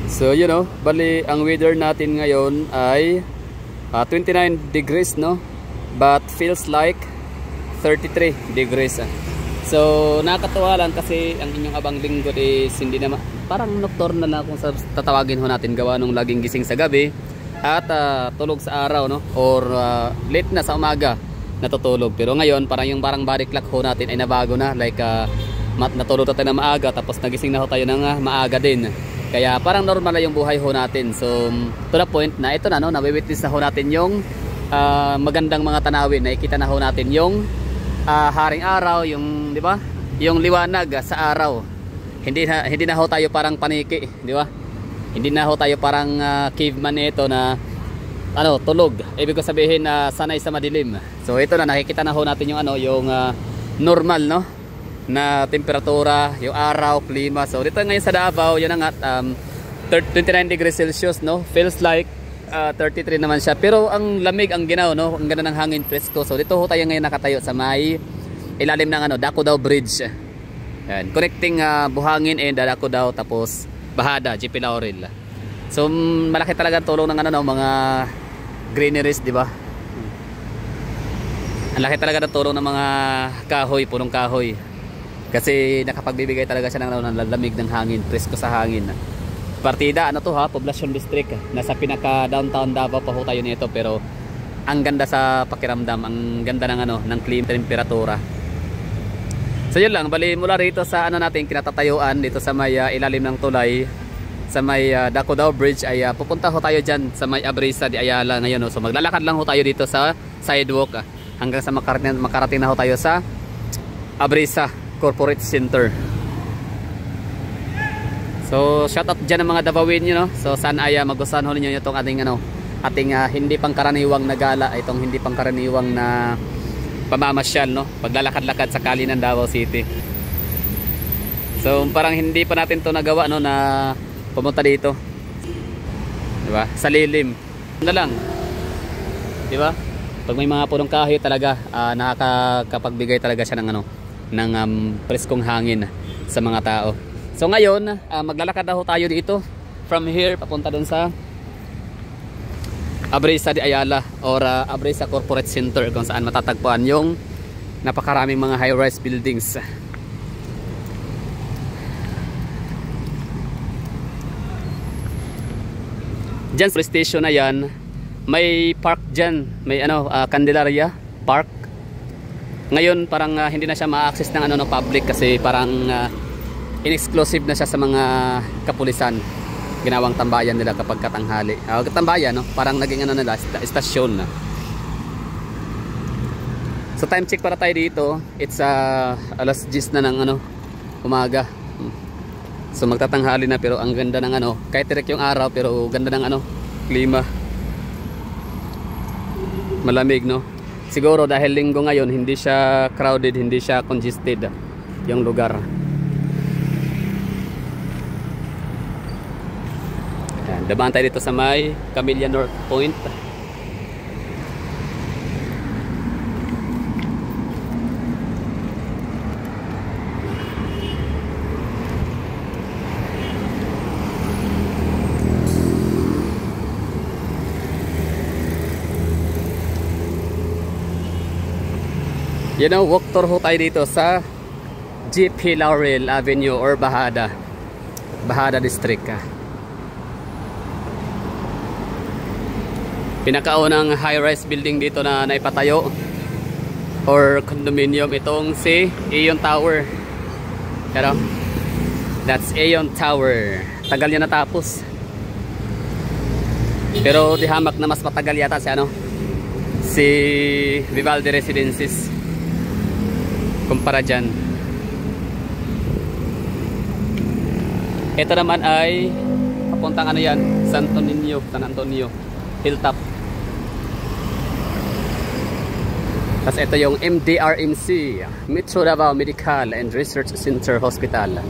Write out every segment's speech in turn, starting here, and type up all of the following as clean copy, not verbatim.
So you know, bali ang weather natin ngayon ay 29 degrees, no? But feels like 33 degrees. So nakakatuwa lang kasi ang inyong abang lingkod is hindi na parang nocturnal na kung tatawagin ho natin, gawa nung laging gising sa gabi at tulog sa araw, no? Or late na sa umaga natutulog. Pero ngayon parang body clock ho natin ay nabago na, like natulog tayo na maaga tapos nagising na ho tayo ng maaga din. Kaya parang normal na yung buhay ho natin. So to the point na ito na, no, nawi-witness na ho natin yung magandang mga tanawin. Nakikita na ho natin yung haring araw, yung, di ba? Yung liwanag sa araw. Hindi na ho tayo parang paniki, di ba? Hindi na ho tayo parang caveman ito na tulog. Ibig ko sabihin na sanay sa madilim. So ito na, nakikita na ho natin yung yung normal, no, na temperatura, yung araw, klima. So dito ngayon sa Davao, yun na nga, 29 degrees Celsius, no? Feels like 33 naman siya. Pero ang lamig, ang ginaw, no? Ang ganda ng hangin, presko. So dito ho tayo ngayon nakatayo sa may ilalim ng Dakudao Bridge. Yan, connecting Buhangin and Dakudao, tapos Bahada, GP Laurel. So malaki talaga tulong ng mga greeneries, di ba? Ang laki talaga ng tulong ng mga kahoy, punong kahoy. Kasi nakapagbibigay talaga siya ng lamig ng hangin, presko sa hangin. Partida, Poblacion District. Nasa pinaka downtown Davao pa ho tayo nito, pero ang ganda sa pakiramdam, ang ganda ng ng klima, temperatura. So yun lang, bali mula rito sa natin kinatatayuan dito sa may ilalim ng tulay, sa may Dakudao Bridge ay pupunta ho tayo diyan sa may Abrisa de Ayala ngayon, no? So maglalakad lang ho tayo dito sa sidewalk hanggang sa makarating na ho tayo sa Abrisa Corporate Center. So shout out dyan ng mga Davawin nyo, no? So sana ay magustuhan ho ninyo itong ating hindi pangkaraniwang na gala, itong hindi pangkaraniwang na pamamasyal, no? Paglalakad-lakad sa kali ng Davao City. So parang hindi pa natin to nagawa, no, na pumunta dito, diba? Sa lilim na lang, diba? Pag may mga punong kahoy talaga, nakakapagbigay talaga siya ng ng preskong hangin sa mga tao. So ngayon, maglalakad na ho tayo dito from here papunta dun sa Abrisa de Ayala or Abrisa Corporate Center, kung saan matatagpuan yung napakaraming mga high-rise buildings. Diyan sa station na yan, may park dyan, may Candelaria Park. Ngayon parang hindi na siya ma-access ng ng public kasi parang in-exclusive na siya sa mga kapulisan. Ginawang tambayan nila kapag katanghali. Tambayan, no? Parang naging nila, estasyon na. So time check para tayo dito. It's alas 10 na ng umaga. So magtatanghali na, pero ang ganda ng kahit direct yung araw, pero ganda ng klima. Malamig, no? Siguro dahil linggo ngayon, hindi siya crowded, hindi siya congested yung lugar. Ayan, daban tayo dito sa may Camellia North Point. Walk tour ho tayo dito sa GP Laurel Avenue or Bahada District. Pinakaunang high-rise building dito na naipatayo or condominium, itong si Aeon Tower. Pero that's Aeon Tower. Tagal niya natapos. Pero di hamak na mas matagal yata si Vivaldi Residences kumpara dyan. Ito naman ay papuntang San Antonio Hilltop. Tapos ito yung MDRMC, Metro Davao Medical and Research Center Hospital.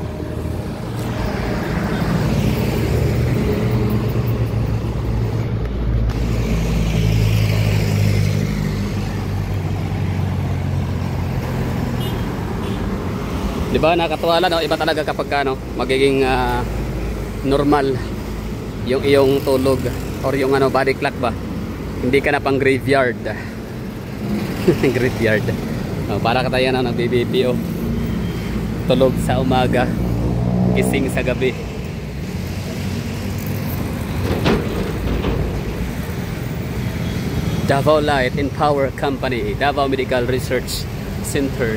Diba nakakatuwa lang, no? Iba talaga kapag magiging normal yung iyong tulog or yung ano, body clock ba. Hindi ka na pang graveyard. Graveyard. Oh, para ka tayo na nagbe-BPO. Tulog sa umaga, gising sa gabi. Davao Light and Power Company, Davao Medical Research Center.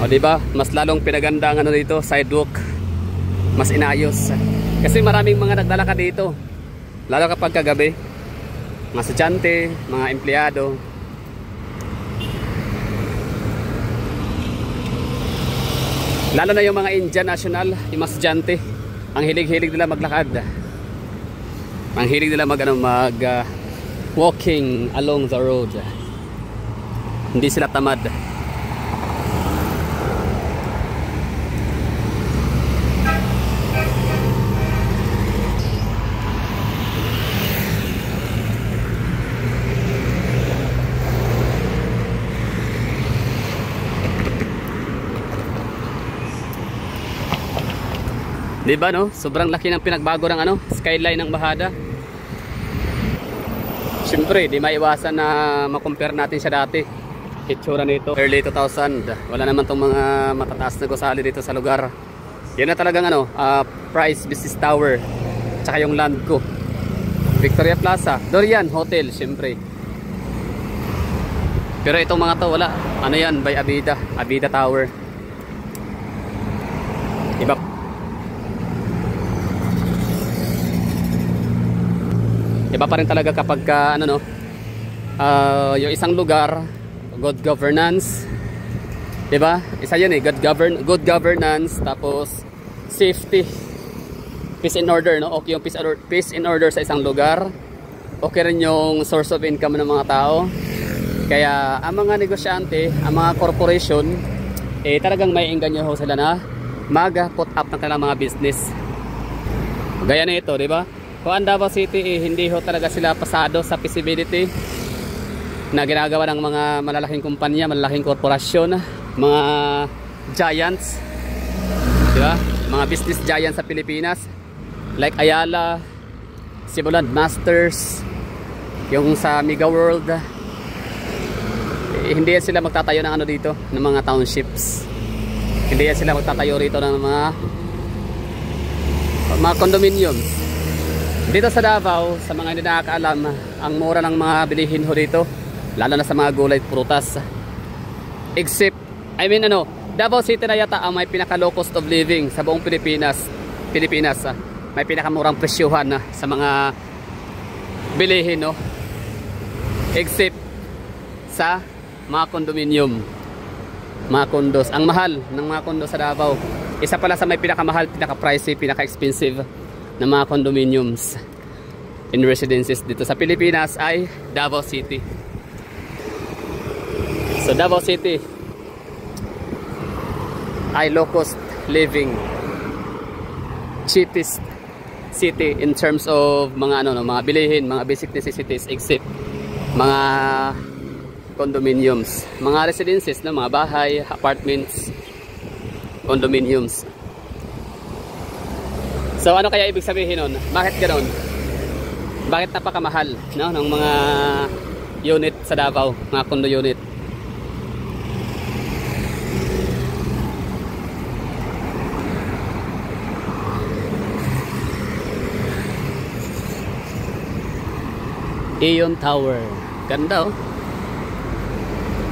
O diba, mas lalong pinaganda ang ano dito, sidewalk. Mas inayos. Kasi maraming mga naglalakad dito. Lalo kapag kagabi. Mga estudyante, mga empleyado. Lalo na yung mga Indian National, yung mga estudyante. Ang hilig-hilig nila maglakad. Ang hilig nila walking along the road. Hindi sila tamad. Diba no? Sobrang laki ng pinagbago ng ano, skyline ng Bahada. Siyempre, di maiwasan na makompare natin siya dati. Itsura nito, early 2000. Wala naman tong mga matataas na gusali dito sa lugar. Yan na talagang ano, Price Business Tower. Tsaka yung land ko. Victoria Plaza, Dorian Hotel, siyempre. Pero itong mga to, wala. Ano yan, by Abida. Abida Tower. Iba. Iba pa rin talaga kapag ano no, yung isang lugar, good governance, 'di ba? Isa 'yan eh, good governance, tapos safety, peace and order, no? Okay yung peace and order sa isang lugar. Okay rin yung source of income ng mga tao. Kaya ang mga negosyante, ang mga corporation, talagang may engganyo ho sila na mag-put up ng kanilang mga business. Gaya na ito, 'di ba? Kung ang Davao City, hindi ho talaga sila pasado sa feasibility na ginagawa ng mga malalaking kumpanya, malalaking korporasyon, mga giants, diba? Mga business giants sa Pilipinas like Ayala, Simulan Masters, yung sa Mega World. Hindi yan sila magtatayo ng ano dito, ng mga townships. Hindi yan sila magtatayo rito ng mga condominiums. Dito sa Davao, sa mga hindi nakakaalam, ang mura ng mga bilihin ho dito, lalo na sa mga gulay at prutas. Except, Davao City na yata ang may pinaka low cost of living sa buong Pilipinas. May pinakamurang presyuhan sa mga bilihin, no? Except sa mga condominium, mga condos. Ang mahal ng mga condos sa Davao. Isa pala sa may pinakamahal, pinaka-pricey, pinaka-expensive na mga condominiums in residences dito sa Pilipinas ay Davao City. So Davao City ay low cost living, cheapest city in terms of mga mga bilihin, mga basic necessities, except mga condominiums, mga residences na mga bahay, apartments, condominiums. So ano kaya ibig sabihin nun? Bakit ganoon? Bakit napakamahal, no, ng mga unit sa Davao, mga condo unit? Aeon Tower. Ganda oh.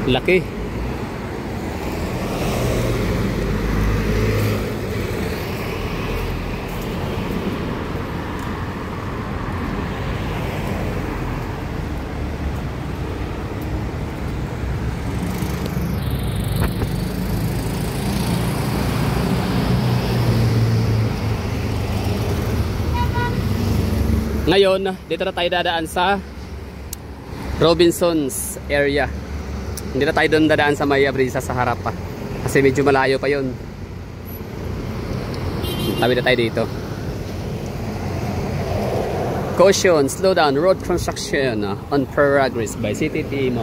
Laki. Ngayon, dito na tayo dadaan sa Robinsons area. Hindi na tayo doon dadaan sa may Abrisa sa harap pa. Kasi medyo malayo pa yun. Tabi na tayo dito. Caution, slow down, road construction on progress by City Team.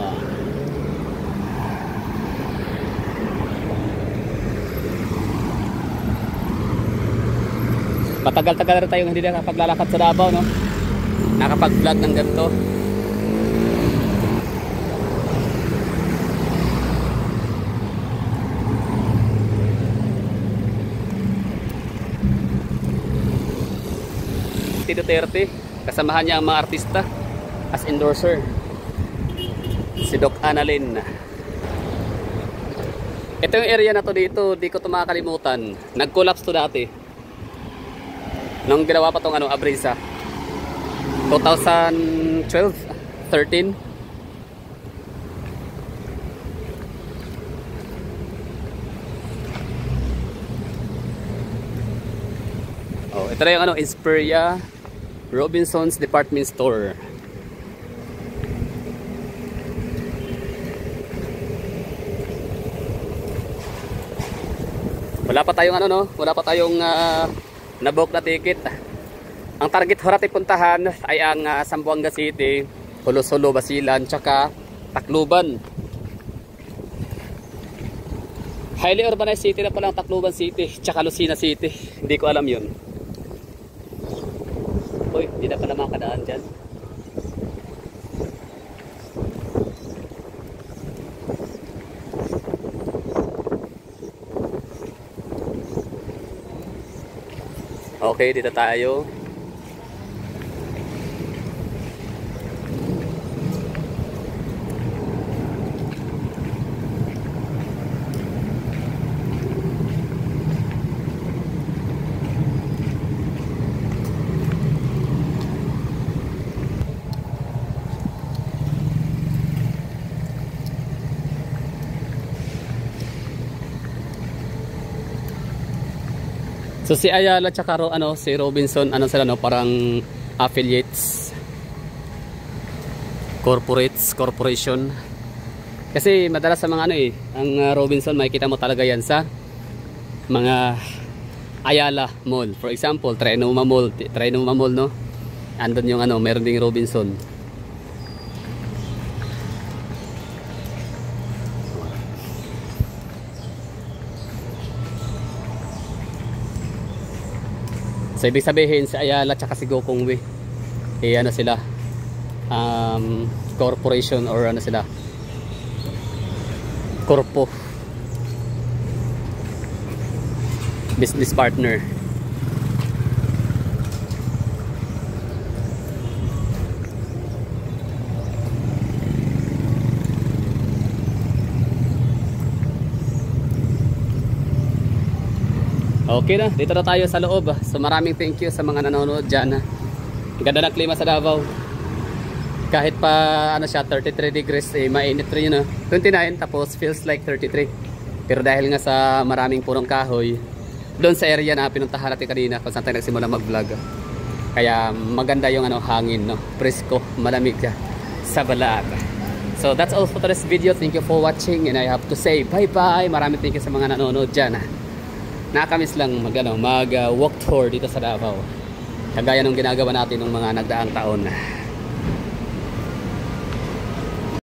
Matagal-tagal na tayong hindi nakapaglalakad sa Davao, no? Nakapag-vlog ng ganito. Duterte, kasamahan niya ang mga artista as endorser. Si Doc Annalyn. Ito yung area na to dito, di ko ito makakalimutan. Nag-collapse to dati. Nung ginawa pa tong Abrisa. 2012, 13. Oh, ito na yung Esperia Robinsons Department Store. Wala pa tayong wala pa tayong nabook na ticket. Ang target ho natin puntahan ay ang Zamboanga City, Hulo-Sulo, Basilan, tsaka Tacloban. Highly urbanized city na pala ang Tacloban City, tsaka Lucena City. Hindi ko alam yun. Uy, hindi na pala makadaan dyan. Okay, dito tayo. So si Ayala tsaka si Robinson, sila parang affiliates, corporation. Kasi madalas sa mga ang Robinson makikita mo talaga yan sa mga Ayala Mall. For example, Trinoma Mall, no? Andun yung meron ding Robinson. So ibig sabihin si Ayala tsaka si Gokongwei sila corporation or sila corpo, business partner. Okay na, dito na tayo sa loob. So maraming thank you sa mga nanonood dyan. Ganda ng klima sa Davao. Kahit pa 33 degrees, mainit rin yun. 29 tapos feels like 33. Pero dahil nga sa maraming punong kahoy doon sa area na pinuntahan natin kanina kung saan tayo nagsimula mag vlog, kaya maganda yung hangin, no? Presko, malamig sa balat. So that's all for today's video. Thank you for watching and I have to say bye bye. Maraming thank you sa mga nanonood dyan. Nakakamiss lang mag walk tour dito sa Davao, kagaya nung ginagawa natin ng mga nagdaang taon.